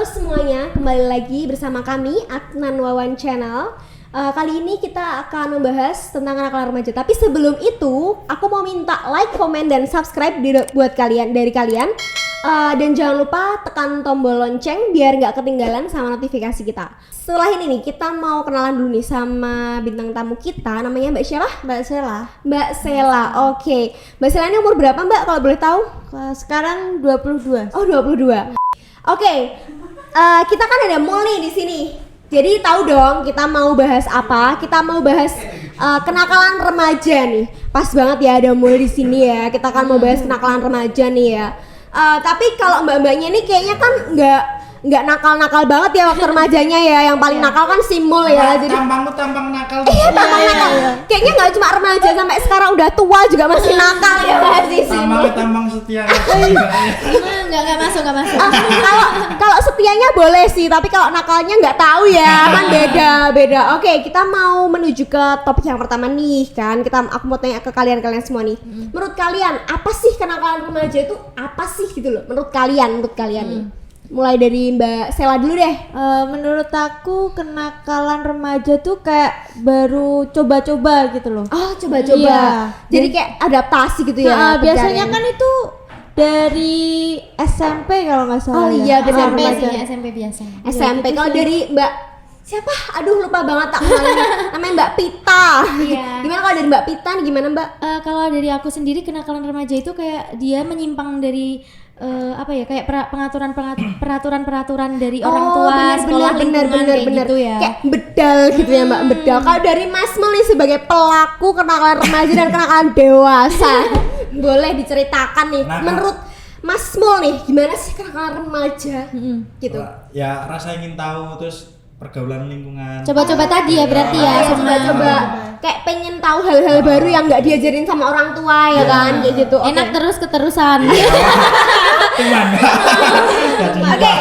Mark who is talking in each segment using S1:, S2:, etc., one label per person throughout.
S1: semuanya, kembali lagi bersama kami Adnan Wawan Channel. Kali ini kita akan membahas tentang anak remaja. Tapi sebelum itu, aku mau minta like, komen, dan subscribe buat kalian dari kalian. Dan jangan lupa tekan tombol lonceng biar nggak ketinggalan sama notifikasi kita. Setelah ini nih, kita mau kenalan dulu nih sama bintang tamu kita. Namanya Mbak siapa?
S2: Mbak Sela.
S1: Mbak Sela, oke. Mbak Sela ini umur berapa Mbak kalau boleh tahu?
S2: Sekarang 22.
S1: Oh 22. Oke, kita kan ada mall nih di sini. Jadi tahu dong kita mau bahas apa? Kita mau bahas kenakalan remaja nih. Pas banget ya ada mall di sini ya. Kita kan mau bahas kenakalan remaja nih ya. Tapi kalau mbak-mbaknya nih kayaknya kan nggak nakal-nakal banget ya waktu remajanya ya. Yang paling nakal kan si mall ya. Jadi
S3: tampangmu tampang nakal.
S1: Iya tampang nakal. Kayaknya nggak cuma remaja, sampai sekarang udah tua juga masih nakal ya masih si mall.
S3: Tampang setia.
S2: Nggak masuk.
S1: Kalau setianya boleh sih, tapi kalau nakalnya nggak tahu ya, kan beda. Oke, kita mau menuju ke topik yang pertama nih kan. Aku mau tanya ke kalian semua nih. Menurut kalian apa sih kenakalan remaja itu? Apa sih gitu loh? Menurut kalian nih. Mulai dari Mbak Sela dulu deh.
S2: Menurut aku kenakalan remaja tuh kayak baru coba-coba gitu loh.
S1: Oh, coba-coba.
S2: Iya.
S1: Jadi kayak adaptasi gitu ya.
S2: Nah, biasanya kan itu dari SMP kalau nggak salah.
S1: Oh iya,
S2: ya.
S1: SMP
S2: Remaja.
S1: sih,
S4: SMP biasa.
S1: SMP.
S2: gitu
S1: Kalau
S2: sih.
S1: dari Mbak siapa? Aduh lupa banget tak namanya. Namanya Mbak Pita.
S4: Iya.
S1: Gimana kalau dari Mbak Pita nih, gimana Mbak?
S4: Kalau dari aku sendiri kenakalan remaja itu kayak dia menyimpang dari kayak peraturan dari orang tua, sekolah, lingkungan kayak gitu ya.
S1: Kayak bedal gitu ya Mbak, bedal. Kalau dari Mas Mul nih sebagai pelaku kenakalan remaja dan kenakalan dewasa, boleh diceritakan nih menurut Mas Mul nih gimana sih kenakalan remaja gitu?
S3: Ya rasa ingin tahu, terus pergaulan lingkungan.
S4: Coba-coba tadi ya berarti ya.
S1: Coba kayak pengen tahu hal-hal baru yang nggak diajarin sama orang tua ya kan, kayak gitu.
S4: Enak terus keterusan.
S3: Teman.
S1: Oke,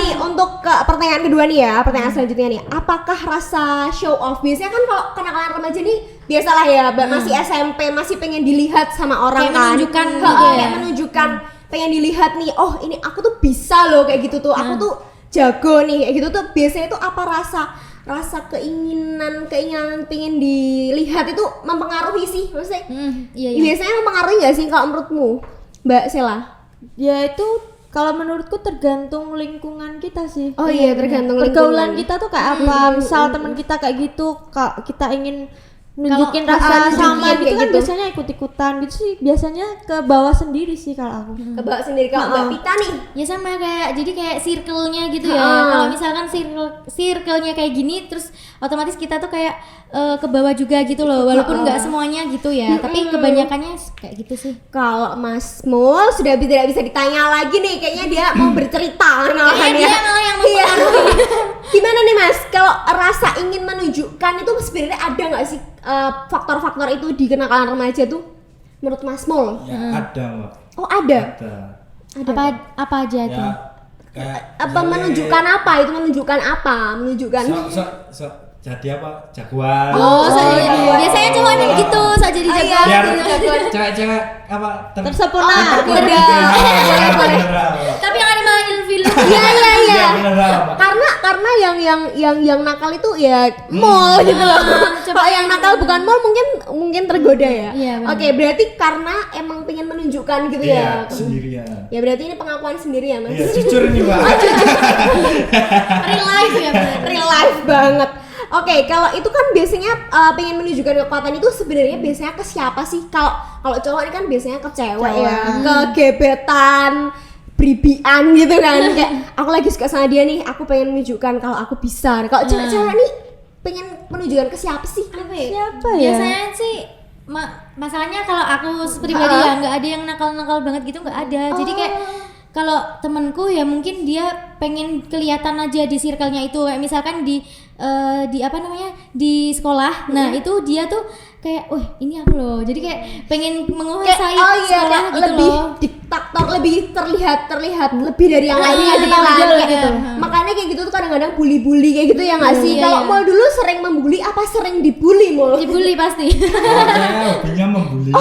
S1: nih untuk ke pertanyaan kedua nih ya, pertanyaan selanjutnya nih. Apakah rasa show off? Biasanya kan kalau kenakalan remaja nih biasalah ya, masih SMP, masih pengen dilihat sama orang
S4: Kayak
S1: kan.
S4: menunjukkan gitu ya.
S1: Kayak menunjukkan, pengen dilihat nih, oh ini aku tuh bisa loh kayak gitu tuh, aku tuh jago nih kayak gitu tuh. Biasanya tuh apa rasa keinginan pengen dilihat itu mempengaruhi sih maksudnya?
S4: Iya.
S1: Biasanya mempengaruhi nggak sih kalau menurutmu, Mbak Sela?
S2: Ya itu kalau menurutku tergantung lingkungan kita sih.
S1: Oh iya, tergantung
S2: pergaulan
S1: lingkungan.
S2: kita tuh kayak apa. Misal teman kita kayak gitu, kita ingin nunjukin rasa
S1: nunjukin
S2: sama gitu
S1: kayak
S2: kan
S1: gitu.
S2: biasanya ikut-ikutan gitu sih. Biasanya ke bawah sendiri sih kalau aku.
S1: Ke bawah sendiri. Kalau Mbak Pita nih,
S4: Ya sama kayak jadi kayak circle-nya gitu ya. Kalau misalkan circle-nya kayak gini terus otomatis kita tuh kayak ke bawah juga gitu loh. Walaupun nggak semuanya gitu ya, tapi kebanyakannya kayak gitu sih.
S1: kalau Mas Mul sudah tidak bisa ditanya lagi nih, kayaknya dia mau bercerita malahan
S4: Kayaknya
S1: ya.
S4: dia malah yang
S1: Iya. Gimana nih Mas? Kalau rasa ingin menunjukkan itu sebenarnya ada nggak sih faktor-faktor itu di kenakalan remaja tuh? Menurut Mas Mul?
S3: Ya ada, Mbak.
S1: Oh ada.
S4: Apa aja
S3: Ya
S4: tuh?
S3: kayak
S1: Apa menunjukkan apa? Itu menunjukkan apa? Menunjukkan.
S3: so, jadi apa? Jagoan.
S4: Oh,
S1: jagoan.
S4: biasanya cowok nih gitu, so jadi jagoan.
S3: Biar cewek-cewek apa?
S2: Tersempurna.
S1: Boleh.
S4: Tapi yang ada malah film.
S1: Iya. Karena yang nakal itu ya mall gitu loh. Kalau yang nakal bukan mall mungkin tergoda ya.
S4: Iya, benar.
S1: Oke, berarti karena emang pengen menunjukkan gitu ya.
S3: Iya, sendirian.
S1: Ya berarti ini pengakuan sendiri ya Mas.
S3: Iya, jujur nih, Mbak.
S4: Real life ya.
S1: Real life banget. Oke, kalau itu kan biasanya pengen menunjukkan kekuatan itu sebenarnya biasanya ke siapa sih? Kalau cowok ini kan biasanya ke cewek ya, ke gebetan, bribian gitu kan. Kayak aku lagi suka sama dia nih, aku pengen menunjukkan kalau aku bisa. Kalau cewek-cewek nih pengen menunjukkan ke siapa sih?
S2: Siapa ya?
S4: Biasanya sih masalahnya kalau aku pribadi ya nggak ada yang nakal-nakal banget gitu, nggak ada. Jadi kayak kalau temanku ya mungkin dia pengen kelihatan aja di circle-nya itu, kayak misalkan di sekolah. Nah itu dia tuh kayak, wah ini aku loh. Jadi kayak pengen menguasai sekolah gitu
S1: lebih
S4: loh.
S1: diktator, lebih terlihat lebih dari yang lainnya gitu kan. Kayak, makanya kayak gitu tuh kadang-kadang bully kayak gitu ya nggak sih?
S4: Iya,
S1: Kalau
S4: iya.
S1: Mul dulu sering membuli apa sering dibully Mul?
S4: Dibully pasti.
S3: Saya hobinya membuli.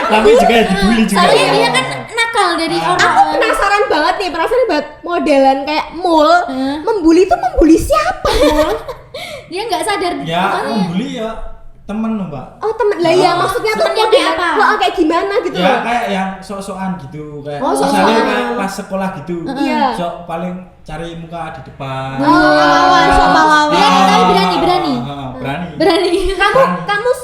S3: Tapi juga dibully juga.
S4: Soalnya dia kan nakal nakal dari
S1: Aku
S4: orang.
S1: penasaran banget modelan kayak mul membuli itu membuli siapa mul?
S4: Dia nggak sadar.
S3: Ya,
S4: makanya.
S3: membuli ya temen loh, Mbak.
S1: Oh temen lah ya maksudnya tuh
S4: temen yang kayak apa?
S1: Kayak gimana gitu
S3: Ya
S1: loh.
S3: kayak yang sok-sokan gitu, kayak
S1: Oh,
S3: misalnya
S1: sok-sokan.
S3: kayak pas sekolah gitu.
S1: Iya.
S3: Sok paling cari muka di depan.
S2: Pahlawan, sok pahlawan.
S4: Berani, tapi berani.
S3: Berani.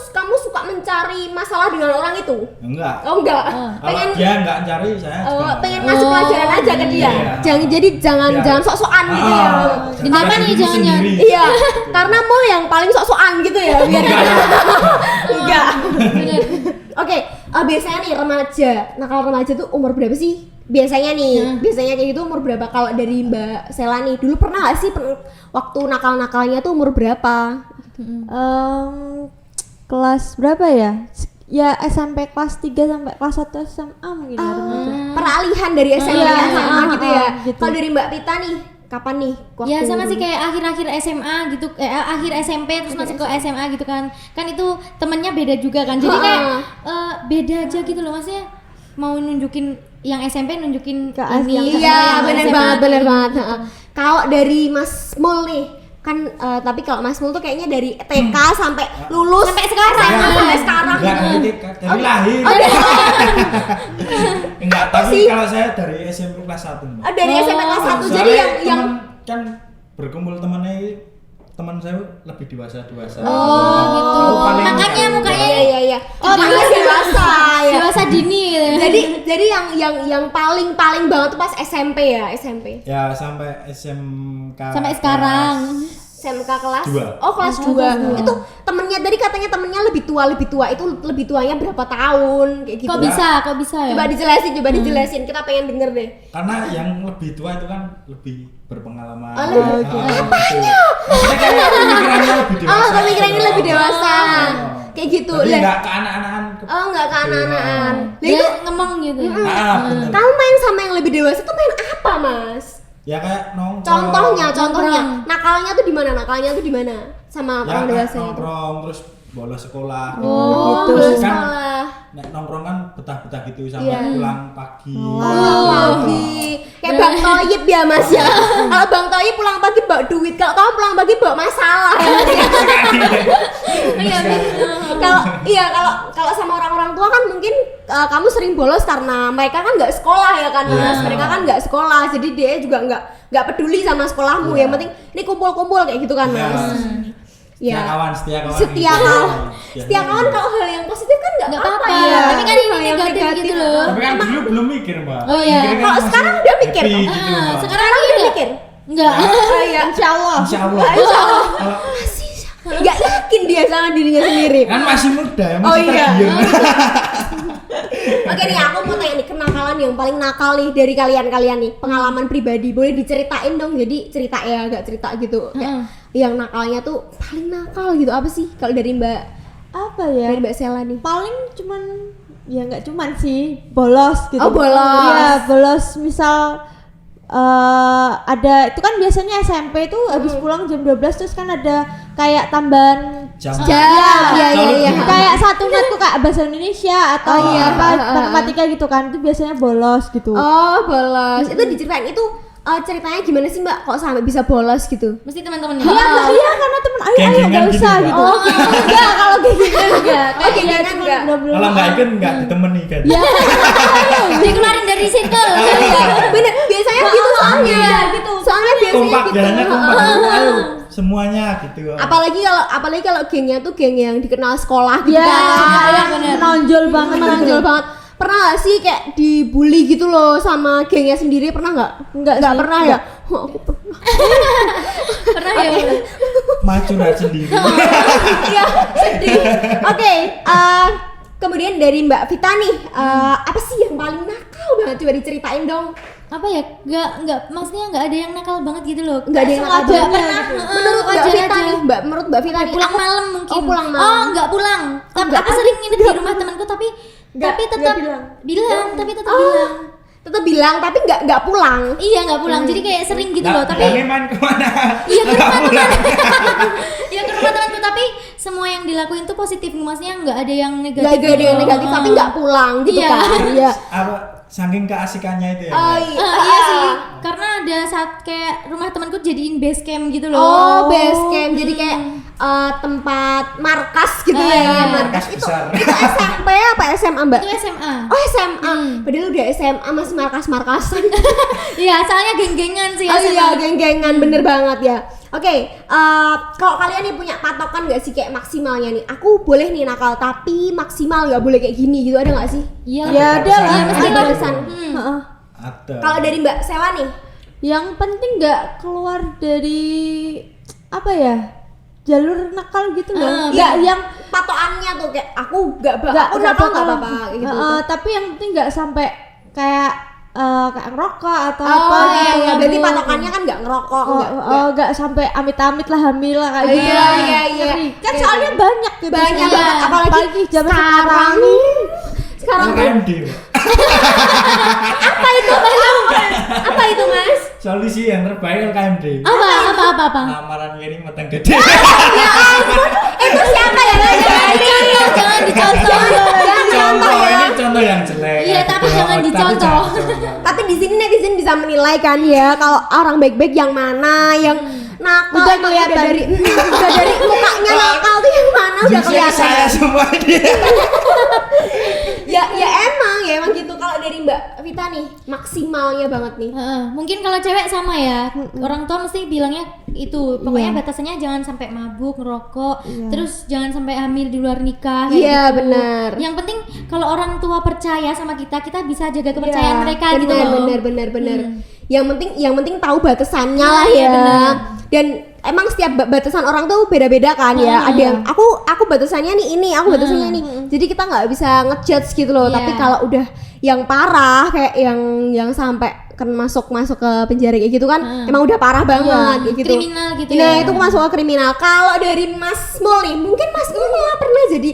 S1: Kamu suka mencari masalah dengan orang itu?
S3: Enggak.
S1: Oh enggak.
S3: Kalau
S1: Pengen
S3: dia enggak cari, saya juga enggak.
S1: pengen ngasih pelajaran aja ke dia.
S3: Iya.
S1: Jangan
S3: Biar-
S1: sok-sokan gitu ya.
S4: Jangan nih,
S3: diri
S4: jangan.
S3: sendiri.
S1: Iya, karena mul yang paling sok-sokan gitu ya biar enggak.
S4: Bener.
S1: Oke, biasanya nih nakal remaja tuh umur berapa sih? Biasanya nih, biasanya kayak gitu umur berapa? Kalau dari Mbak Sela nih, dulu pernah gak sih waktu nakal-nakalnya tuh umur berapa?
S2: Kelas berapa ya? Ya SMP kelas 3 sampai kelas 1 SMA mungkin ya remaja.
S1: Peralihan dari SMP
S2: Iya,
S1: ke SMA gitu ya.
S2: gitu.
S1: Kalau dari Mbak Pita nih, kapan nih?
S4: Ya sama sih kayak akhir-akhir SMA gitu, akhir SMP terus masuk ke SMA gitu kan. Kan itu temennya beda juga kan. Jadi kayak beda aja gitu loh, maksudnya mau nunjukin yang SMP nunjukin
S2: Ke
S4: ini.
S2: yang
S1: Iya,
S4: yang
S1: bener
S4: SMA.
S1: banget. Heeh. Kalau dari Mas Mul nih, kan tapi kalau Mas Mul tuh kayaknya dari TK sampai lulus
S4: Sampai sekarang.
S1: SMA sampai sekarang.
S3: Enggak dari lahir. Enggak, tapi
S1: sih?
S3: kalau saya dari SMP kelas 1, Mbak.
S1: Dari SMP kelas 1
S3: Soalnya
S1: jadi yang
S3: teman kan berkumpul teman saya lebih dewasa.
S4: Oh gitu.
S3: Aku paling
S4: Makanya
S3: enggak.
S4: mukanya
S1: iya. Oh, makanya dewasa ya.
S4: dewasa dini gitu.
S1: Jadi yang paling banget tuh pas SMP ya, SMP.
S3: Ya sampai SMK.
S4: Sampai sekarang.
S1: SMK kelas
S3: Dua.
S1: Oh, kelas 2. Itu temennya tadi katanya temennya lebih tua. Itu lebih tuanya berapa tahun kayak gitu.
S4: Kok bisa ya?
S1: Coba dijelasin. Kita pengen denger deh.
S3: Karena yang lebih tua itu kan lebih berpengalaman.
S1: Oh, lebih-
S3: Apanya? Maksudnya kayak pemikirannya lebih dewasa.
S1: Pemikirannya lebih dewasa.
S3: Oh.
S1: Kayak gitu.
S3: Tapi
S1: Lah.
S3: enggak ke anak-anakan.
S1: Oh, enggak ke anak-anakan. Lah
S4: Dia
S1: itu
S4: ngomong gitu.
S3: Bener.
S1: kamu main sama yang lebih dewasa tuh main apa, Mas?
S3: Ya kayak nongkrong.
S1: Contohnya.
S4: Nongkrong.
S1: Nakalnya tuh di mana? Sama
S3: Ya
S1: orang
S3: kan
S1: dewasa itu.
S3: nongkrong terus bolos sekolah.
S1: Oh,
S3: Terus
S1: bolos
S3: kan
S1: sekolah.
S3: nek nongkrong kan betah-betah gitu sampai
S1: Iya.
S3: pulang pagi.
S1: Pulang pagi. Kayak Bang Toyib ya, Mas ya. Kalau Bang Toyib pulang pagi bawa duit, kalau kamu pulang pagi bawa masalah ya. Kalau sama orang-orang tua kan mungkin kamu sering bolos karena mereka kan nggak sekolah ya kan, Mas.
S3: Iya.
S1: Mereka kan nggak sekolah, jadi dia juga nggak peduli sama sekolahmu.
S3: Iya.
S1: Yang penting ini kumpul-kumpul kayak gitu kan,
S3: Iya.
S1: Mas.
S3: Setia
S1: Ya.
S3: kawan.
S1: Setia kawan kalau hal yang positif kan nggak
S4: Nggak
S1: apa-apa
S4: apa-apa.
S1: ya.
S4: Tapi kan ini
S1: Hal yang
S4: negatif gitu loh.
S3: Tapi kan dulu belum mikir, Mbak.
S4: Oh, iya.
S3: Mikirnya kan
S1: Kalau
S3: masih
S1: sekarang udah mikir,
S3: happy
S1: Pak.
S3: gitu, Mbak.
S4: Sekarang
S1: Udah
S4: udah
S1: mikir.
S4: enggak.
S1: Oh iya, insyaallah.
S3: Insyaallah. Kalau
S1: Nggak yakin dia sama dirinya sendiri.
S3: kan masih muda ya,
S1: Oh,
S3: masih
S1: iya.
S3: tergiur.
S1: Oke nih, aku mau tanya nih, kenakalan yang paling nakal nih dari kalian nih, pengalaman pribadi, boleh diceritain dong. Jadi cerita ya, agak cerita gitu. Kayak yang nakalnya tuh paling nakal gitu apa sih? Kalau dari
S2: Apa ya?
S1: Mbak Sela nih.
S2: Paling cuman ya nggak cuman sih bolos gitu.
S1: Oh, bolos.
S2: Iya, bolos misal ada itu kan biasanya SMP itu habis pulang jam 12 terus kan ada kayak tambahan
S3: Jam.
S1: Iya.
S2: kayak satu mat tuh kayak bahasa Indonesia atau
S1: Oh, iya.
S2: matematika gitu kan, itu biasanya bolos gitu.
S1: Oh, bolos. Itu diceritain itu ceritanya gimana sih, Mbak? Kok sampai bisa bolos gitu?
S4: Mesti teman-temannya.
S2: Iya karena temen ayo
S3: Geng-gengan
S2: nggak
S3: gitu,
S2: usah
S3: Mbak.
S2: gitu.
S1: Oh, enggak kalau kayak gitu enggak. Oh,
S2: Iya,
S1: kayak
S2: cuman
S1: enggak.
S2: bener-bener
S3: Kalau nggak ikut nggak ditemani kan.
S4: Dikeluarin dari circle.
S1: Iya, bener. Biasanya gitu soalnya. Gitu. Soalnya biasanya
S3: Kompak
S1: gitu.
S3: jalannya kompak. Ayo semuanya gitu.
S1: Apalagi kalau gengnya tuh geng yang dikenal sekolah gitu
S2: Ya,
S1: kan.
S2: menonjol banget.
S1: Menonjol banget. Pernah gak sih kayak dibully gitu loh sama gengnya sendiri? Pernah nggak? Nggak
S2: sih,
S1: pernah ya. Oh, aku pernah.
S4: Pernah ya?
S3: Macurhat sendiri.
S1: Iya, sedih. Oke, kemudian dari Mbak Vita nih, apa sih yang paling nakal banget? Coba diceritain dong.
S4: Apa ya? Enggak maksudnya enggak ada yang nakal banget gitu loh.
S1: Nggak ada yang nakal
S2: sengaja
S1: banget.
S2: pernah.
S1: Menurut Mbak
S4: wajar
S1: Vita
S4: aja.
S1: nih, menurut Mbak Vita nih,
S4: Pulang
S1: aku-
S4: malam mungkin.
S1: Oh, pulang malam.
S4: Oh, enggak pulang. Tapi
S1: enggak.
S4: aku sering nginep di rumah temanku tapi tetap bilang, tapi tetap bilang.
S1: Tetap bilang tapi nggak pulang.
S4: Iya, enggak pulang. Jadi kayak sering gitu loh, tapi
S3: Bilangnya main kemana?
S4: iya ke rumah teman. Iya ke rumah temanku, tapi semua yang dilakuin tuh positif, maksudnya enggak ada yang negatif.
S1: Nggak ada yang negatif tapi nggak pulang gitu
S4: Iya.
S1: kan. Iya.
S3: saking keasikannya itu ya.
S1: Oh
S3: Mbak.
S1: iya.
S4: Iya sih, karena ada saat kayak rumah temanku jadiin base camp gitu loh.
S1: Oh, base camp. Jadi kayak tempat markas gitu ya.
S3: Markas
S1: itu
S3: besar.
S1: itu SMP apa SMA, Mbak?
S4: Itu SMA.
S1: Oh, SMA. Padahal udah SMA masih markas-markasan.
S4: Iya, soalnya geng-gengan sih
S1: Oh
S4: SMA.
S1: iya, geng-gengan bener banget ya. Oke, kalau kalian nih punya patokan gak sih kayak maksimalnya nih? Aku boleh nih nakal tapi maksimal gak boleh kayak gini gitu, ada gak sih?
S4: Iya.
S2: Ya ada lah,
S3: Batasan.
S1: Mesti
S2: ada
S1: batasan.
S2: Heeh.
S3: Ada.
S1: Kalau dari Mbak Sela nih,
S2: Yang penting nggak keluar dari apa ya, jalur nakal gitu loh.
S1: ya
S2: Nggak yang
S1: patokannya tuh kayak aku gak
S2: nggak
S1: aku nakal gak apa-apa kayak gitu.
S2: Tapi yang penting nggak sampai kayak kayak ngerokok atau
S1: Oh
S2: apa
S1: iya,
S2: gitu.
S1: iya, berarti patokannya kan gak ngerokok,
S2: Nggak sampai amit-amit lah hamil lah kayak
S1: Oh,
S2: gitu.
S1: iya, iya, iya.
S2: Ngeri. Kan
S1: Iya,
S2: soalnya
S1: iya.
S2: banyak gitu.
S1: Banyak
S2: sekarang.
S1: banget, apalagi
S2: zaman
S1: sekarang. Sekarang tuh
S3: KMD.
S1: apa itu Mas? Apa itu Mas?
S3: Solusi yang terbaik kan KMD.
S4: Apa?
S3: Lamaran ini matang gede.
S1: Itu siapa ya?
S4: Jangan dicontoh.
S3: Contoh ini contoh yang jelek.
S4: Iya, tapi jangan
S3: Tapi
S4: dicontoh.
S1: Tapi di sini netizen bisa menilai kan ya kalau orang baik-baik yang mana, yang nakal
S2: Udah
S1: emang
S2: kelihatan.
S1: udah dari mukanya nakal tuh yang mana udah
S3: Justru
S1: kelihatan.
S3: saya semua dia.
S1: Ya emang gitu. Kalau dari Mbak Vita nih maksimalnya banget nih.
S4: Mungkin kalau cewek sama ya. Orang tua mesti bilangnya itu, pokoknya batasannya jangan sampai mabuk, ngerokok, terus jangan sampai hamil di luar nikah kayak
S1: Iya,
S4: gitu.
S1: benar.
S4: Yang penting kalau orang tua percaya sama kita bisa jaga kepercayaan mereka gitu
S1: bener,
S4: loh.
S1: bener. Yang penting tahu batasannya lah ya.
S4: bener.
S1: Dan emang setiap batasan orang tuh beda-beda kan ya. Ada yang aku batasannya nih ini, aku batasannya ini. Jadi kita nggak bisa ngejudge gitu loh.
S4: Iya.
S1: Tapi kalau udah yang parah kayak yang sampai kan masuk ke penjara kayak gitu kan, emang udah parah banget kayak gitu.
S4: Kriminal gitu
S1: Nah,
S4: ya.
S1: itu masuk ke kriminal. Kalau dari Mas Mul nih, mungkin Mas Mul malah pernah jadi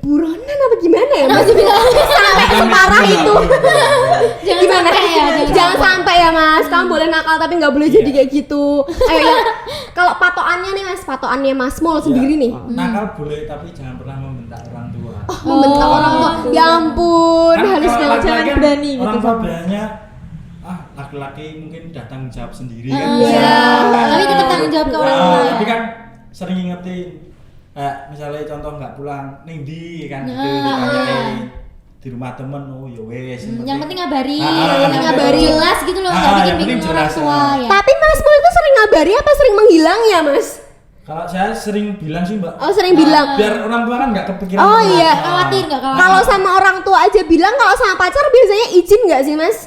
S1: buronan apa gimana ya Mas? Sampai separah itu.
S4: Jangan
S1: Gimana?
S4: sampai ya,
S1: Jangan sampai ya Mas. Kamu boleh nakal tapi nggak boleh jadi kayak gitu. Ayo ya. Kalau patokannya nih Mas, patokannya Mas Mul sendiri nih.
S3: Nakal boleh tapi jangan pernah membentak orang tua.
S1: Membentak orang tua. Ya ampun,
S3: Kan
S1: halus
S3: kalau
S1: banget.
S3: laki-laki
S2: jangan
S3: kan
S2: berani
S3: orang
S2: gitu.
S3: tua bilangnya laki-laki mungkin udah tanggung jawab sendiri kan.
S1: Iya.
S4: Tapi tetap tanggung jawab ke orang tua ya.
S3: Tapi kan sering ngingetin misalnya contoh nggak pulang ning ndi kan gitu di rumah temen ya wes.
S4: Yang penting ngabarin,
S1: ngabarin.
S4: jelas gitu loh, nggak
S3: yang
S4: bikin
S3: penting
S4: bingung orang
S3: jelas,
S4: tua ya.
S1: Tapi Mas Mul itu sering ngabari apa sering menghilang ya Mas?
S3: Kalau saya sering bilang sih Mbak.
S1: Oh, sering bilang.
S3: Biar orang tua kan nggak kepikiran.
S1: Oh,
S3: sama
S1: iya.
S3: kita.
S4: Khawatir nggak khawatir?
S1: Kalau sama orang tua aja bilang, kalau sama pacar biasanya izin nggak sih Mas?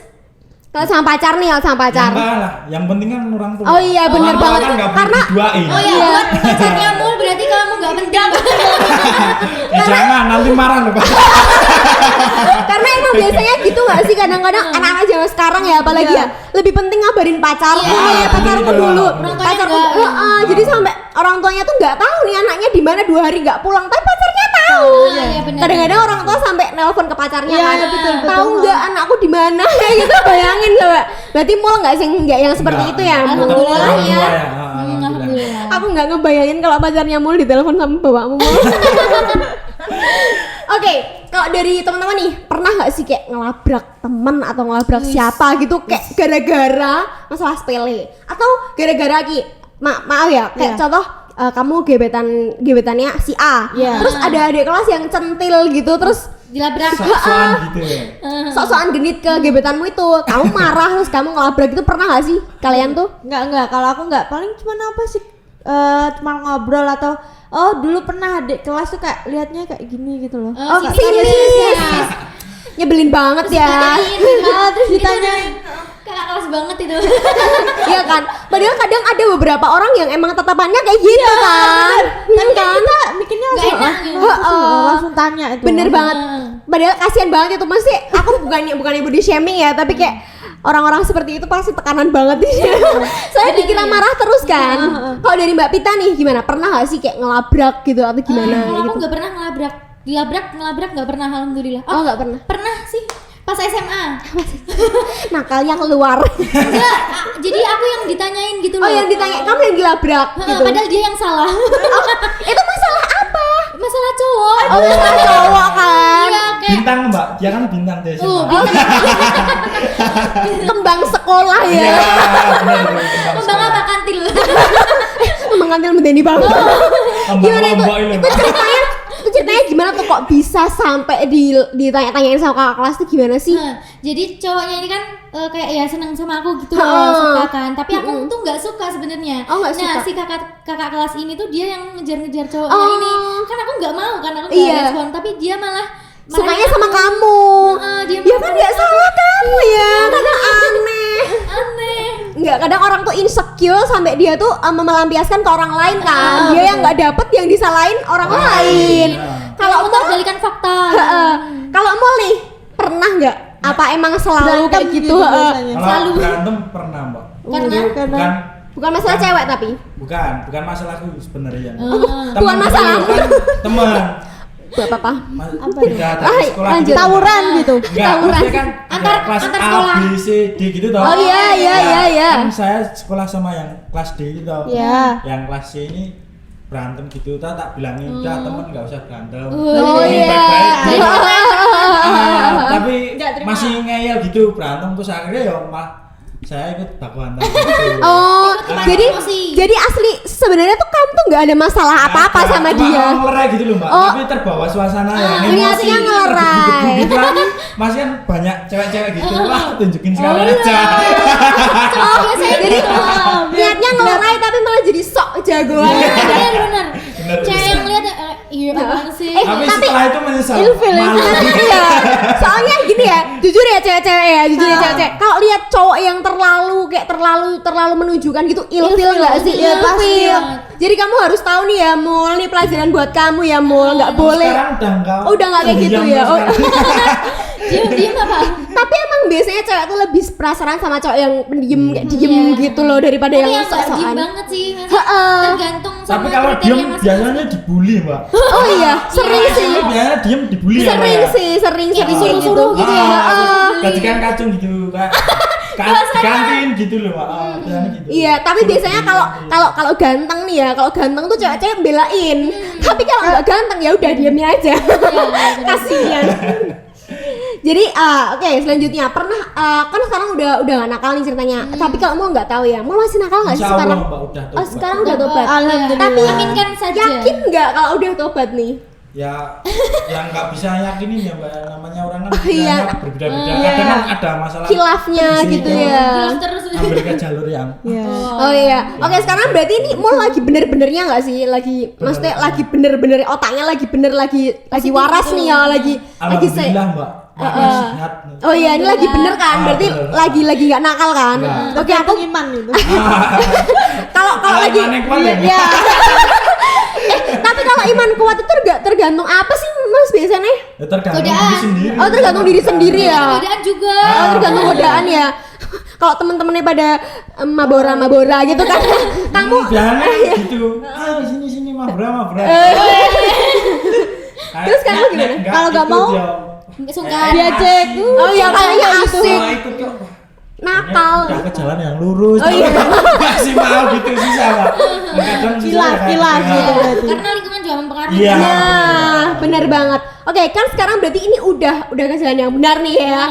S1: Kalau sama pacar nih, kalau sama pacar.
S3: Ya, enggak lah, yang penting kan orang tua.
S1: Oh iya, bener
S3: Orang tua
S1: banget.
S3: kan nggak boleh
S1: Karena-
S3: diduain.
S4: Oh ya, buat pacarnya Mul berarti kamu nggak penting.
S3: Jangan nanti marah loh Pak.
S1: Karena emang biasanya gitu gak sih kadang-kadang anak-anak zaman sekarang ya apalagi ya lebih penting ngabarin pacarku
S4: Iya,
S1: nih, pacarku
S3: gitu
S1: dulu,
S3: loh.
S4: Orang tuanya
S1: pacarku.
S4: enggak.
S1: Jadi sampai orang tuanya tuh nggak tahu nih anaknya di mana 2 hari nggak pulang, tapi pacarnya tahu.
S4: Iya, benar.
S1: Kadang-kadang orang tua sampai nelpon ke pacarnya
S2: Iya,
S1: kan,
S2: betul.
S1: tahu nggak anakku di mana kayak gitu. Bayangin coba. Berarti Mul nggak yang seperti itu ya. Mul.
S4: Alhamdulillah
S3: Orang
S4: ya.
S3: tua alhamdulillah.
S4: Alhamdulillah.
S1: Aku nggak ngebayangin kalau pacarnya Mul ditelepon sama bapakmu. Mul. Oke, kalau dari teman-teman nih, pernah nggak sih kayak ngelabrak temen atau ngelabrak siapa gitu kayak gara-gara masalah sepele atau gara-gara maaf ya kayak
S2: Iya.
S1: contoh kamu gebetannya si A,
S2: Iya.
S1: terus ada adik kelas yang centil gitu terus
S4: Dilabrak.
S3: Sok-sokan gitu ya.
S1: sok-sokan genit ke gebetanmu itu, kamu marah terus kamu ngelabrak itu pernah nggak sih kalian tuh?
S2: Enggak, kalau aku enggak, paling cuma apa sih, cuma ngobrol atau dulu pernah adik kelas tuh kayak liatnya kayak gini gitu loh.
S4: Oh,
S2: Kak,
S1: sinis. Nyebelin banget ya.
S2: terus ditanya
S4: Kakak kelas banget itu.
S1: Iya kan? Padahal kadang ada beberapa orang yang emang tatapannya kayak gitu kan.
S2: tapi kan kita mikirnya
S4: Nggak
S2: langsung,
S4: enak gitu.
S2: langsung tanya itu.
S1: Bener banget. Padahal kasihan banget itu, mesti aku bukannya body shaming ya, tapi kayak orang-orang seperti itu pasti tekanan banget di sini. Saya dikira marah terus kan. Kalau dari Mbak Pita nih gimana? Pernah gak sih kayak ngelabrak gitu atau gimana
S4: Kalau aku
S1: gitu?
S4: nggak pernah ngelabrak, ngelabrak nggak pernah alhamdulillah.
S1: Oh, nggak pernah.
S4: Pernah sih pas SMA.
S1: Nakalnya keluar.
S4: Enggak, jadi aku yang ditanyain gitu
S1: Oh,
S4: loh.
S1: yang ditanya kamu yang dilabrak gitu.
S4: Padahal dia yang salah.
S1: Itu masalah apa?
S4: Masalah cowok.
S1: Oh, masalah cowok kan.
S4: Iya, kayak
S3: Bintang bintang Mbak, dia kan bintang deh.
S1: Kembang sekolah ya.
S3: Iya, benar.
S4: Kembang apa kantil?
S1: Kembang kantil medeni banget. Gimana itu?
S3: Lombok ini,
S1: Itu ceritanya gimana tuh kok bisa sampai ditanya-tanyain sama kakak kelas tuh gimana sih?
S4: Nah, jadi cowoknya ini kan kayak ya seneng sama aku gitu
S1: Ha-ha.
S4: loh, suka kan. Tapi aku tuh nggak suka sebenarnya.
S1: Oh, nggak
S4: Nah,
S1: suka.
S4: si kakak kelas ini tuh dia yang ngejar-ngejar cowoknya
S1: Oh.
S4: ini. Kan aku nggak mau kan, aku nggak
S1: Iya.
S4: respon. Tapi dia malah
S1: Sukanya sama kamu.
S4: Dia
S1: Ya kan nggak salah kamu ya, kadang aneh.
S4: aneh.
S1: Nggak, kadang orang tuh insecure sampai dia tuh melampiaskan ke orang lain kan. Dia yang nggak dapet yang disalahin orang lain. Kalau
S4: Untuk balikan fakta.
S1: Kalau mau nih pernah nggak? Apa emang selalu
S2: Berantem
S1: kayak gitu?
S2: gitu biasanya.
S3: Kalau
S1: Selalu.
S3: berantem pernah Mbak.
S4: Karena
S3: Bukan
S1: Bukan masalah cewek tapi.
S3: bukan masalahku sebenarnya.
S1: Bukan masalah.
S3: Kan teman.
S1: Buat apa?
S3: Beda dari sekolah
S1: lanjut.
S3: gitu.
S2: Tawuran gitu.
S3: Enggak,
S1: Tawuran.
S3: maksudnya kan
S4: Antar-
S3: kelas
S4: antar
S3: A,
S4: sekolah.
S3: B, C, D gitu toh.
S1: Oh iya.
S3: Kan saya sekolah sama yang kelas D gitu toh.
S2: Iya.
S3: Yang kelas C ini berantem gitu tak bilangin udah temen nggak usah berantem.
S1: Oh
S3: Ini
S1: iya.
S3: baik-baik. Tapi
S1: Nggak terima.
S3: masih ngeyel gitu berantem terus akhirnya ya saya ikut baku hantam gitu.
S1: Oh,
S4: Ikut
S1: jadi
S4: emosi.
S1: jadi asli sebenarnya tuh kamu tuh nggak ada masalah apa-apa
S3: Nggak,
S1: sama
S3: cuma
S1: dia.
S3: ngelerai gitu loh Mbak,
S1: Oh.
S3: tapi terbawa suasana ya.
S1: Niatnya ngelerai.
S3: Gitu kan, masih kan banyak cewek-cewek gitu, wah tunjukin sekali aja.
S4: cowok biasanya
S1: Jadi
S4: gitu.
S1: niatnya ngelerai tapi malah jadi sok jagoan.
S4: Bener.
S3: Bener,
S4: Cewek
S3: bener.
S4: yang lihat iya apaan sih?
S3: Tapi
S1: tapi
S3: setelah itu menyesal.
S2: ilfil,
S3: Malu.
S1: Iya. Soalnya gini ya, jujur ya cewek-cewek ya, jujur ya cewek-cewek. Kalau lihat cowok yang terlalu menunjukkan gitu ilfil nggak sih?
S2: Iya, pasti.
S1: Ilfil. Jadi kamu harus tahu nih ya, Mul, nih pelajaran buat kamu ya, Mul. Nggak boleh.
S3: Sekarang udah enggak.
S1: Oh, udah nggak kayak gitu ya? Oh.
S4: Diam apa?
S1: Tapi emang biasanya cewek tuh lebih penasaran sama cowok yang pendiam kayak diem
S4: Iya.
S1: gitu loh daripada
S4: Tapi
S1: yang
S4: yang nggak diem
S1: sok-sokan.
S4: banget sih.
S1: Heeh.
S4: Tergantung sama
S3: Tapi kalau
S4: kriteria
S3: diem
S4: masing-masing.
S3: biasanya dibully, Mbak.
S1: Oh iya, sering sih.
S3: Biasanya diem dibully ya, Mbak,
S1: Sering
S3: ya?
S1: sih, sering
S4: Ya,
S1: sering
S4: disuruh-suruh gitu ya.
S1: Heeh.
S3: Gajikan kacung gitu, Kak. Di kantin gitu loh, Mbak. Biasanya gitu.
S1: Iya, tapi biasanya kalau ganteng nih ya, kalau ganteng tuh cewek-cewek belain. Tapi kalau nggak ganteng ya udah diamnya aja. Kasihan. Jadi oke, selanjutnya pernah kan sekarang udah nggak nakal nih ceritanya. Tapi kalau mau nggak tahu ya, mau masih nakal nggak sih
S3: Insya Allah,
S1: sekarang?
S3: Mbak, udah
S1: Oh,
S3: tobat.
S1: sekarang udah tobat.
S2: Alhamdulillah.
S1: Tapi
S4: Aminkan saja.
S1: yakin nggak kalau udah tobat nih?
S3: Ya, yang nggak bisa yakinin ya, Mbak. Namanya orang kan
S1: Iya.
S3: pikirannya berbeda-beda.
S1: Iya.
S3: Kadang kan ada masalah
S1: Khilafnya
S3: Sini,
S1: gitu
S3: yang
S1: ya.
S4: Jelas terus.
S3: ambil ke jalur yang
S2: Iya.
S1: Oh iya, oke sekarang berarti ini mau lagi bener-benernya nggak sih? Lagi, maksudnya lagi bener-bener otaknya lagi bener lagi waras nih ya, lagi
S3: alhamdulillah, Mbak. Makanya sehat.
S1: Oh iya, ini lagi bener kan? Berarti
S3: bener.
S1: lagi nggak nakal kan?
S3: Nggak.
S1: Oke, aku
S2: iman itu.
S1: kalau lagi
S3: Imannya kuat ya, Mbak?
S1: ya. Tapi kalau iman kuat itu tergantung apa sih Mas biasanya?
S3: Ya, tergantung
S4: Godaan.
S3: diri sendiri.
S1: Oh, tergantung diri sendiri ya.
S4: Godaan juga.
S1: Oh, tergantung godaan ya. Kalau temen-temennya pada mabora gitu kan, kamu
S3: Biasanya gitu. Sini mabra.
S1: Terus kamu gimana?
S2: Kalau nggak mau,
S4: Sungkan.
S2: diajak.
S1: Oh iya, kayaknya asik.
S3: Ikut kok.
S1: Nakal.
S3: Udah ke jalan yang lurus.
S1: Oh, iya.
S3: Masih mau gitu susah, Pak. Kadang susah ya,
S2: Kilaf
S3: kayak
S2: gitu
S3: gitu.
S2: berarti.
S4: Karena lingkungan juga mempengaruhi.
S3: Iya.
S1: Iya, benar banget. Oke, kan sekarang berarti ini udah ke jalan yang benar nih ya.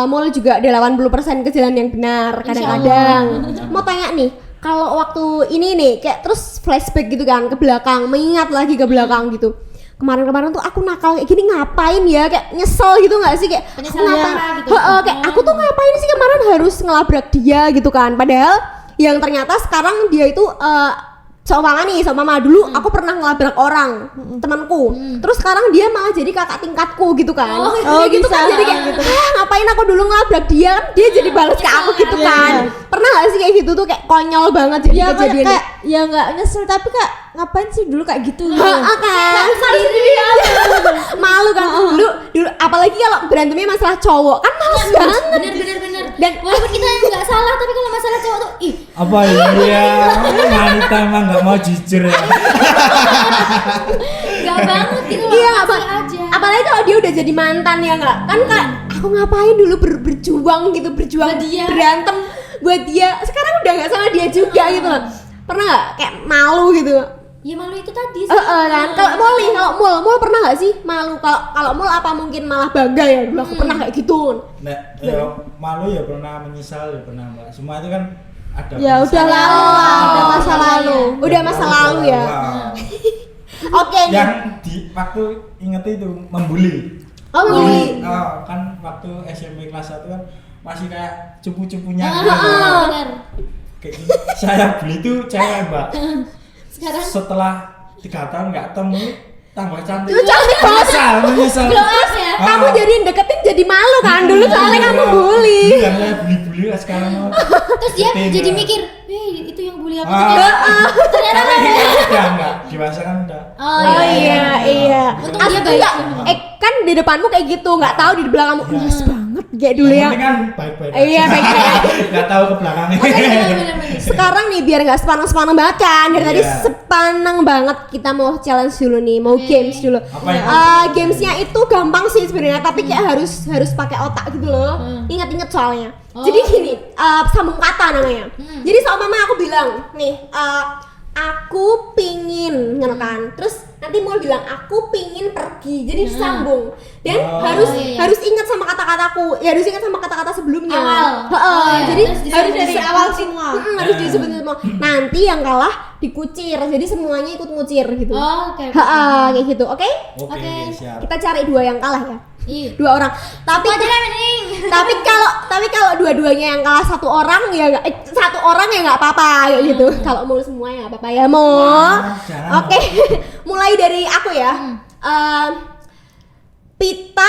S1: Mau juga ada 80% ke jalan yang benar kadang-kadang. Mau tanya nih, kalau waktu ini nih kayak terus flashback gitu kan ke belakang, mengingat lagi ke belakang gitu. Kemarin-kemarin tuh aku nakal kayak gini ngapain ya, kayak nyesel gitu nggak sih, kayak aku
S4: Penyesalan
S1: ngapain
S4: gitu.
S1: kayak aku tuh ngapain sih kemarin harus ngelabrak dia gitu kan, padahal yang ternyata sekarang dia itu seumpama dulu aku pernah ngelabrak orang temanku, terus sekarang dia malah jadi kakak tingkatku gitu kan.
S2: Oh,
S1: Kayak gitu
S2: bisa,
S1: kan, jadi kayak
S2: gitu.
S1: ngapain aku dulu ngelabrak dia kan, dia jadi balas ke aku gitu
S2: Iya,
S1: kan.
S2: iya.
S1: Pernah gak sih kayak gitu tuh, kayak konyol banget jadi
S2: Ya
S1: kejadian
S2: kayak ya nggak nyesel tapi kak ngapain sih dulu kayak gitu.
S1: kan malu kan dulu apalagi kalau berantemnya masalah cowok kan males banget.
S4: Bener.
S1: Dan
S4: Walaupun kita yang nggak salah, tapi kalau masalah cowok tuh, ih,
S3: Apa iya? Wanita emang nggak mau jujur ya.
S4: nggak banget gitu loh.
S1: iya
S4: masih
S1: apa
S4: aja.
S1: apalagi kalau dia udah jadi mantan ya nggak kan, kayak aku ngapain dulu berjuang gitu, berjuang
S4: Buat dia.
S1: berantem buat dia, sekarang udah nggak sama dia juga gitu loh. Pernah nggak kayak malu gitu?
S4: Ya malu itu tadi sih.
S1: Kan kalau mul pernah nggak sih malu? Kalau mul apa mungkin malah bangga ya dulu aku pernah kayak gitu.
S3: Nek ya malu ya pernah, menyesal ya pernah Mbak. Semua itu kan ada
S2: Ya udah
S3: penyesalan.
S2: lalu lah, udah masa
S4: iya,
S2: lalu.
S1: Udah masa lalu ya. Oke.
S3: Yang di waktu inget itu membuli.
S1: Oh, membuli.
S3: Kan waktu SMP kelas 1 kan masih kayak cupu-cupunya
S4: Benar.
S3: kayak gini. Saya beli tuh cewek Mbak.
S4: Sekarang
S3: Setelah 3 tahun nggak temu tambah cantik.
S1: Itu cantik banget.
S3: Menyesal.
S4: glow up ya.
S1: Kamu jadi deketin jadi malu kan dulu soalnya kamu bully.
S3: Iya, saya bully sekarang mau.
S4: Terus dia
S3: Deketin,
S4: jadi
S3: Mbak.
S4: mikir, itu yang bully aku
S3: Ah.
S4: ternyata. Ternyata
S3: Tapi udah enggak, dewasa kan udah.
S1: Oh iya.
S4: Untung
S1: Asli
S4: dia baik.
S1: enggak, kan di depanmu kayak gitu, nggak tahu di belakangmu yes banget kayak dulu
S3: Yang
S1: ya.
S3: penting kan baik-baik.
S1: Iya, baik-baik.
S3: Enggak tahu ke belakangnya.
S4: Benar-benar.
S1: Sekarang nih biar nggak sepanang-sepanang banget kan. Dari tadi
S3: Iya.
S1: sepanang banget kita mau challenge dulu nih, mau games dulu.
S3: Apa itu?
S1: Gamesnya itu gampang sih sebenarnya, tapi kayak harus pakai otak gitu loh. Ingat-ingat soalnya.
S4: Oh.
S1: Jadi gini, sambung kata namanya. Jadi seumpama aku bilang nih, aku pingin, ngono kan. Terus nanti mau bilang aku pingin pergi, jadi disambung. Dan
S3: Oh.
S1: harus ingat sama kata-kataku, ya harus ingat sama kata-kata sebelumnya.
S4: Awal.
S1: Heeh,
S4: Oh, iya.
S1: jadi
S4: Terus
S1: harus
S4: disebut
S1: dari awal semua. Harus disebut semua. Nanti yang kalah dikucir, jadi semuanya ikut ngucir gitu.
S4: Oh, oke.
S1: Heeh, kayak gitu. Oke?
S3: Oke, siap.
S1: Kita cari 2 yang kalah ya.
S4: Iya.
S1: 2 orang. Tapi
S4: Aja lah mending.
S1: tapi kalau dua-duanya yang kalah 1 orang ya nggak 1 orang ya nggak apa-apa kayak gitu. Kalau mau semua ya nggak apa-apa ya mau.
S3: jangan.
S1: Oke. Mulai dari aku ya. Pita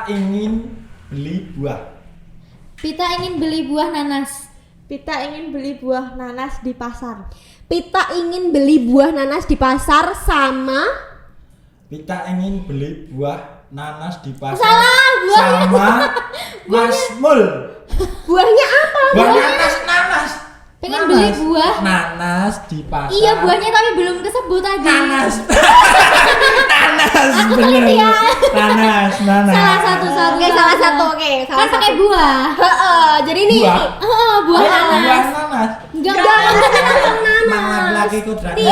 S1: ingin
S3: beli buah.
S4: Pita ingin beli buah nanas.
S2: Pita ingin beli buah nanas di pasar.
S1: Pita ingin beli buah nanas di pasar sama
S3: Pita ingin beli buah nanas di pasar.
S4: Salah, buahnya.
S3: Sama Mas Mul.
S1: buahnya apa?
S3: Buah nanas.
S4: Pengen beli buah.
S3: Nanas di pasar.
S4: Iya, buahnya tapi belum kesebut tadi.
S3: Nanas
S4: Aku
S3: bener.
S4: teliti ya.
S3: Nanas.
S4: Salah satu.
S1: Oke, salah satu. Oke,
S4: Kan
S1: salah
S4: pakai
S1: satu.
S4: buah.
S1: Heeh, jadi ini
S3: Buah.
S4: Buah
S3: Buah
S4: nanas.
S3: nanas.
S4: Enggak.
S3: Mang laki-laki kodratnya.
S1: Nih,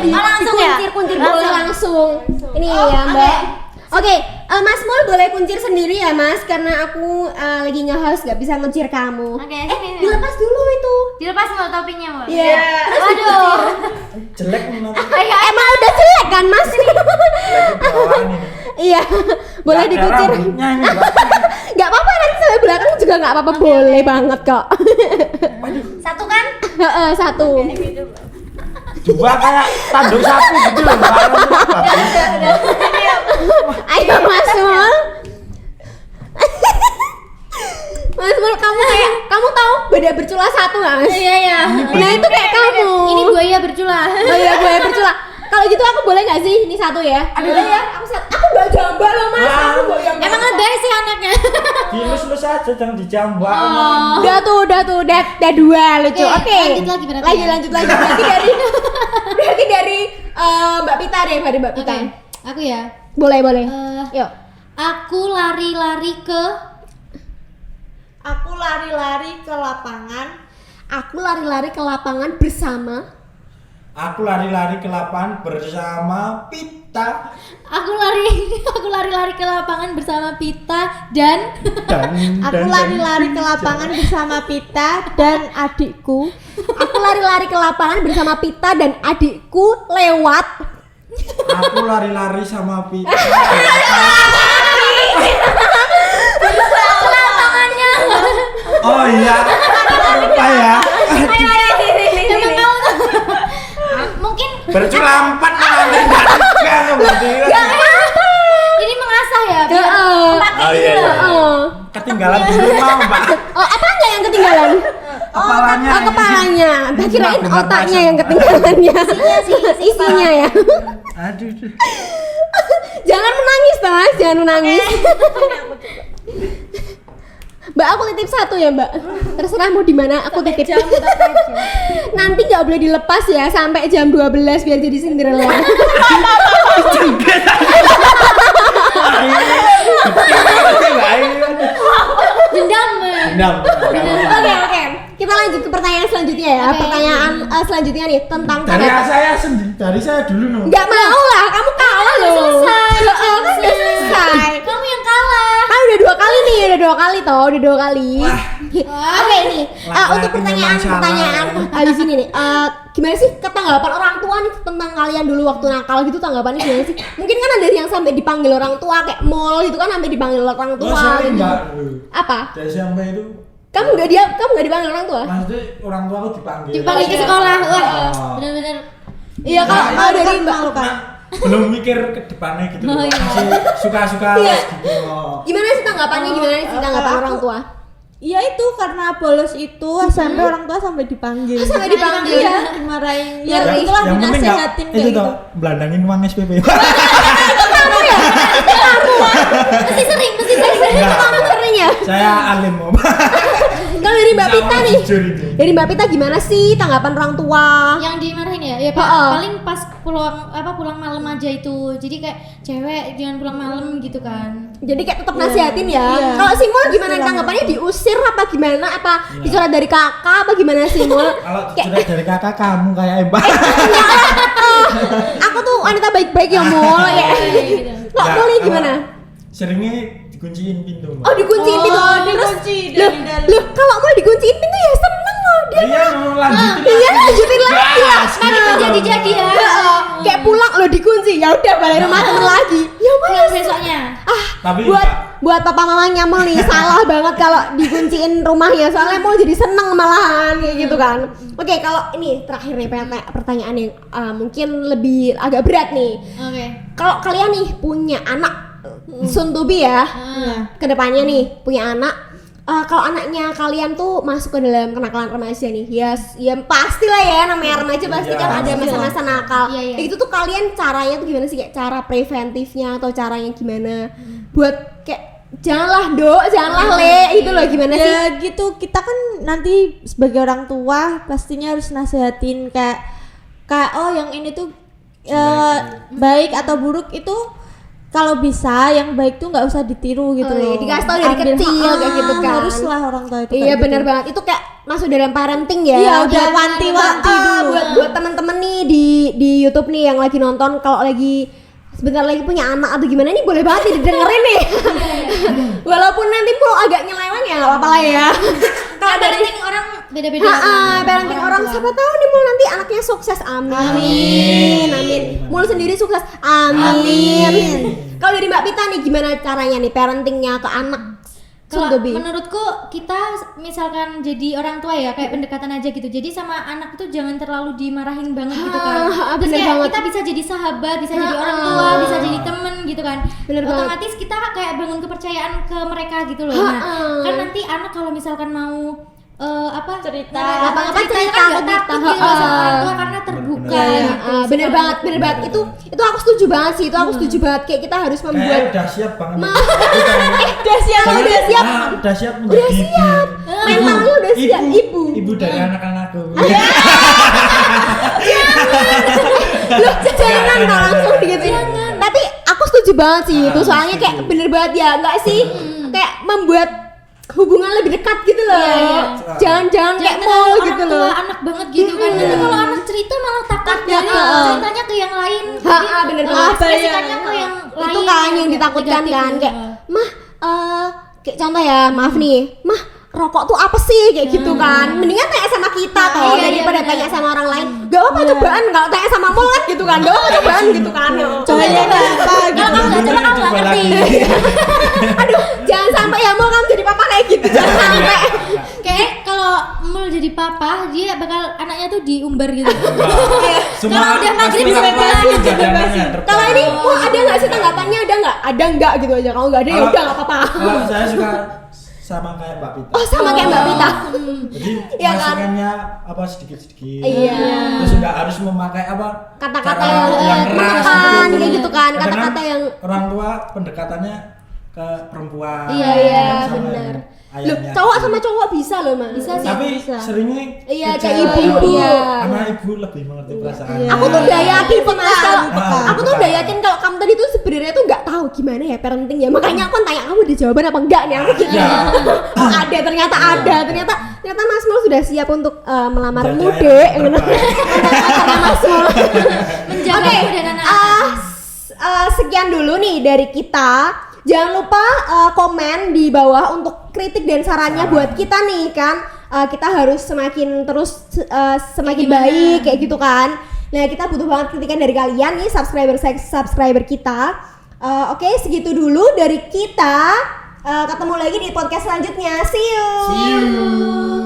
S1: boleh
S4: langsung ya?
S1: kunci boleh langsung. Ini ya, Mbak. Oke, Mas Mul boleh kuncir sendiri ya, Mas, karena aku lagi nge-host gak bisa nguncir kamu.
S4: Oke, sini.
S1: Dilepas dulu itu.
S4: Dilepas mau topinya, Mau.
S1: Iya.
S4: Waduh.
S3: Jelek menurut.
S1: Emang udah jelek kan, Mas?
S3: Bawaan ini.
S1: Iya, boleh
S3: Nggak ada
S1: dikuncir.
S3: rambutnya ini, Mbak.
S1: Gak apa-apa, nanti sampai belakang juga gak apa-apa, boleh banget kok.
S4: Satu kan?
S1: Heeh, 1.
S3: Dua kayak tanduk sapi gitu loh, Mbak.
S1: Ayo Mas Mul. Mas Mul, kamu tahu beda bercula 1 nggak, Mas?
S4: Iya.
S1: Nah itu kayak kamu.
S4: Ini buaya bercula.
S1: Oh iya, gue bercula. Kalau gitu aku boleh nggak sih ini 1 ya? Boleh ya. Aku gak jamba loh, Mas. Aku gak jamba.
S4: Emang lebay sih anaknya.
S3: Dilus-lus aja jangan dijambak.
S1: Udah 2 lucu. Oke.
S4: Lanjut lagi berarti.
S1: Lanjut lagi. Berarti dari Mbak Pita deh, dari Mbak Pita.
S4: Oke. Aku ya.
S1: Boleh. Yuk.
S4: Aku lari-lari ke
S2: Aku lari-lari ke lapangan.
S1: Aku lari-lari ke lapangan bersama.
S3: Aku lari-lari ke lapangan bersama Pita.
S4: Aku lari-lari ke lapangan bersama Pita dan
S2: Aku lari-lari ke lapangan bersama Pita dan adikku.
S1: Aku lari-lari ke lapangan bersama Pita dan adikku lewat.
S3: Aku lari-lari sama Pita.
S4: lapangannya.
S3: Oh iya. Lupa ya.
S4: Emang kamu tuh mungkin
S3: Bercelampat nanti berarti.
S4: ini mengasah ya. Biar
S1: Heeh.
S4: pakai
S3: Oh,
S4: ini
S3: iya,
S4: loh.
S3: iya.
S1: Heeh.
S3: Ketinggalan di rumah, Mbak.
S1: Oh, apanya yang ketinggalan?
S3: Kepalanya.
S1: Oh, kepalanya. Tak kirain
S3: Benar,
S1: otaknya
S3: Mas.
S1: yang ketinggalan ya. Isinya ya.
S3: Aduh.
S1: Jangan menangis, Mas. Jangan menangis. Mbak, aku titip 1 ya, Mbak. Terserah mau di mana aku titip. Nanti nggak boleh dilepas ya sampai jam 12 biar jadi Cinderella.
S4: Dendam.
S3: Dendam.
S1: Oke. Kita lanjut ke pertanyaan selanjutnya ya.
S4: Oke.
S1: Pertanyaan selanjutnya selanjutnya nih tentang
S3: Dari saya sendiri, dari saya dulu no.
S1: Nggak mau lah, kamu kalah loh.
S4: selesai.
S1: Kan udah selesai.
S4: Kamu yang kalah.
S1: Kan udah 2 kali nih, udah 2 kali toh, udah 2 kali. Oke nih, untuk pertanyaan habis ini nih, gimana sih ketanggapan orang tua nih tentang kalian dulu waktu nakal gitu, tanggapannya gimana sih? Mungkin kan ada yang sampai dipanggil orang tua kayak mall gitu kan, sampai dipanggil orang tua.
S3: Sering
S1: Gitu.
S3: Mbak.
S1: Apa?
S3: Dari SMP itu
S1: Kamu nggak dipanggil orang tua?
S3: maksudnya orang tua aku dipanggil.
S4: Dipanggil ke sekolah. Wah,
S3: Oh.
S4: benar-benar.
S1: Iya, kalau
S3: Nah,
S1: dari Mbak
S3: Nah, belum mikir ke depannya gitu.
S4: Oh, iya.
S3: Masih suka-suka
S1: Iya.
S3: gitu.
S1: gimana sih tanggapannya, gimana sih tanggapan orang tua?
S2: Iya itu karena bolos itu SMP orang tua sampai dipanggil.
S1: Sampai dipanggil ya?
S2: Dimarahin.
S1: Ya,
S2: Ya itulah
S3: yang penting
S2: dinasehatin
S3: itu
S2: kayak gitu.
S3: toh belandangin uang SPP.
S4: Mesti sering.
S3: Enggak.
S1: Kamu sering ya?
S3: Saya alim om.
S1: Kalau dari Mbak
S3: Bisa
S1: Pita
S3: mau
S1: nih,
S3: jujur ini.
S1: dari Mbak Pita gimana sih tanggapan orang tua?
S4: Yang dimarahin ya Pak,
S1: Heeh.
S4: paling pas pulang malam aja itu. Jadi kayak cewek jangan pulang malam gitu kan.
S1: Jadi kayak tetap nasihatin ya.
S2: Iya.
S1: Kalau Simul gimana tanggapannya, diusir apa gimana? Apa dicoret dari kakak apa gimana Simul?
S3: Kalau
S1: Kayak,
S3: sudah dari kakak kamu kayak Mbak.
S1: aku tuh wanita baik-baik ya Mul ya.
S4: Gitu.
S1: Kok
S3: Ya,
S1: boleh
S3: kalau
S1: gimana?
S3: Seringnya dikunciin pintu. Mbak.
S1: Oh dikunciin pintu.
S2: Oh,
S1: Terus
S2: dikunci
S1: loh,
S2: dari dalam.
S1: loh kalau mau dikunciin pintu ya seneng loh dia.
S3: Iya mau lanjutin.
S1: Iya lanjutin lagi ya.
S4: Makin menjadi-jadi ya.
S1: Kayak pulang loh dikunci, ya udah balik rumah temen lagi. Ya
S4: Pulang
S1: mana?
S4: besoknya.
S3: Tapi
S1: Buat papa mamanya Mul nih salah banget kalau dikunciin rumahnya, soalnya Mul jadi seneng malahan kayak gitu kan. Oke, kalau ini terakhir nih pertanyaan yang mungkin lebih agak berat nih.
S4: Oke.
S1: Kalau kalian nih punya anak soon to be ya, kedepannya nih punya anak, kalau anaknya kalian tuh masuk ke dalam kenakalan remaja nih, ya pastilah ya namanya remaja pasti
S3: Iya,
S1: kan ada
S3: pasti
S1: masa-masa nakal.
S4: Iya, iya.
S1: Kayak gitu tuh kalian caranya tuh gimana sih, kayak cara preventifnya atau caranya gimana buat kayak janganlah le itu loh, gimana sih?
S2: Ya gitu, kita kan nanti sebagai orang tua pastinya harus nasehatin kayak oh yang ini tuh baik atau buruk itu kalau bisa yang baik tuh nggak usah ditiru gitu
S1: Oh, iya,
S2: loh.
S1: dikasih tahu dari kecil kayak gitu kan.
S2: Haruslah orang tua itu.
S1: Iya
S2: kayak
S1: benar
S2: gitu.
S1: banget, itu kayak masuk dalam parenting ya.
S2: Iya, udah wanti-wanti dulu.
S1: Buat teman-teman nih di YouTube nih yang lagi nonton, kalau lagi sebentar lagi punya anak atau gimana nih, boleh banget nih didengerin nih. Walaupun nanti mau agak nyeleweng ya nggak apa-apa lah ya. Kalau dari
S4: Parenting orang beda-beda.
S1: parenting orang siapa tahu nih Mul nanti anaknya sukses, amin. Mul sendiri sukses, amin. Kalau dari Mbak Pita nih gimana caranya nih parentingnya ke anak?
S4: Kalau
S1: soon to be?
S4: menurutku kita misalkan jadi orang tua ya kayak pendekatan aja gitu. Jadi sama anak tuh jangan terlalu dimarahin banget gitu kan. Terus
S1: bener
S4: kayak
S1: banget.
S4: kita bisa jadi sahabat, bisa jadi orang tua, bisa jadi temen gitu kan.
S1: Bener banget.
S4: Otomatis kita kayak bangun kepercayaan ke mereka gitu loh. Nah, kan nanti anak kalau misalkan mau
S2: Cerita.
S1: Apa-apa cerita
S4: kan
S1: ke
S4: nggak takut
S1: kita.
S4: gitu loh sama orang tua karena terbuka
S3: Bener-bener.
S4: gitu.
S1: Bener banget itu aku setuju banget sih, itu aku setuju banget, kayak kita harus
S3: Kayak
S1: membuat
S3: udah siap banget.
S1: udah siap
S3: Jangan-
S1: udah siap
S3: Udah siap menjadi ibu.
S1: mentalnya udah siap, ibu
S3: Ibu dari anak-anakku.
S1: loh jangan dong langsung gitu. Tapi aku setuju banget sih itu, soalnya kayak bener banget ya, enggak sih kayak membuat hubungan lebih dekat gitu loh.
S4: Iya, iya.
S1: Jangan kayak
S4: Jangan
S1: mall
S4: orang
S1: gitu
S4: tua
S1: loh.
S4: anak banget gitu kan. Nanti kalau anak cerita malah takut jadi ceritanya ke yang lain.
S1: Bener
S4: Jadi,
S1: banget.
S4: ekspresikannya ke yang lain.
S1: Itu kan yang ditakutkan
S4: negatif
S1: kan,
S4: gitu.
S1: kayak mah kayak contoh ya, maaf nih mah rokok tuh apa sih kayak gitu kan, mendingan tanya sama kita toh
S4: iya,
S1: daripada
S4: iya,
S1: tanya sama orang lain. Gak apa cobaan kalau tanya sama mall kan gitu kan, gak apa cobaan gitu kan.
S2: Cobain apa gitu.
S4: Kalau kamu nggak coba kamu nggak ngerti.
S1: Aduh jangan sampai ya mall kamu jadi papa kayak gitu, jangan sampai.
S4: Kayak kalau mau jadi papa dia bakal anaknya tuh diumbar gitu.
S3: Semua
S4: Kalau udah maghrib
S3: pasti
S4: sampai
S3: pasti
S4: pulang,
S3: jadi anaknya terbaik.
S1: Kalau ini mau ada nggak sih tanggapannya, ada nggak gitu aja, kalau nggak ada ya udah nggak apa-apa.
S3: Kalau saya suka sama kayak Mbak Pita.
S1: Oh sama kayak Mbak Pita.
S3: Jadi
S1: Iya kan?
S3: masukannya apa sedikit-sedikit.
S1: Iya.
S3: Terus nggak harus memakai apa
S1: Kata-kata
S3: cara
S1: yang
S3: keras
S1: menekan,
S3: gitu.
S1: kayak gitu kan,
S3: Kadang
S1: kata-kata yang
S3: orang tua pendekatannya ke perempuan.
S1: iya
S3: sama
S1: benar. Loh,
S3: ayahnya.
S1: cowok sama cowok bisa loh, Mas.
S4: Bisa sih.
S3: Tapi seringnya
S1: Iya,
S3: ke
S1: kayak
S3: cewek.
S1: ibu, iya.
S3: Karena ibu lebih mengerti perasaan.
S1: Aku tuh udah yakin sih Mas, kalau aku tuh udah
S3: peka.
S1: yakin kalau kamu tadi tuh sebenarnya tuh nggak tahu gimana ya parenting ya. Makanya aku kan tanya kamu ada jawaban apa enggak nih, aku gitu.
S3: Iya.
S1: Oh, ada, ternyata Mas Mul sudah siap untuk melamar
S3: Jadi
S1: mude
S3: ayam
S1: ngono. Karena masuk.
S4: Menjaga
S1: Oke,
S4: ibu dan anak-anak.
S1: sekian dulu nih dari kita. Jangan lupa komen di bawah untuk kritik dan sarannya buat kita nih kan. Kita harus semakin terus semakin baik kayak gitu kan. Nah, kita butuh banget kritikan dari kalian nih subscriber kita. Oke, segitu dulu dari kita. Ketemu lagi di podcast selanjutnya. See you.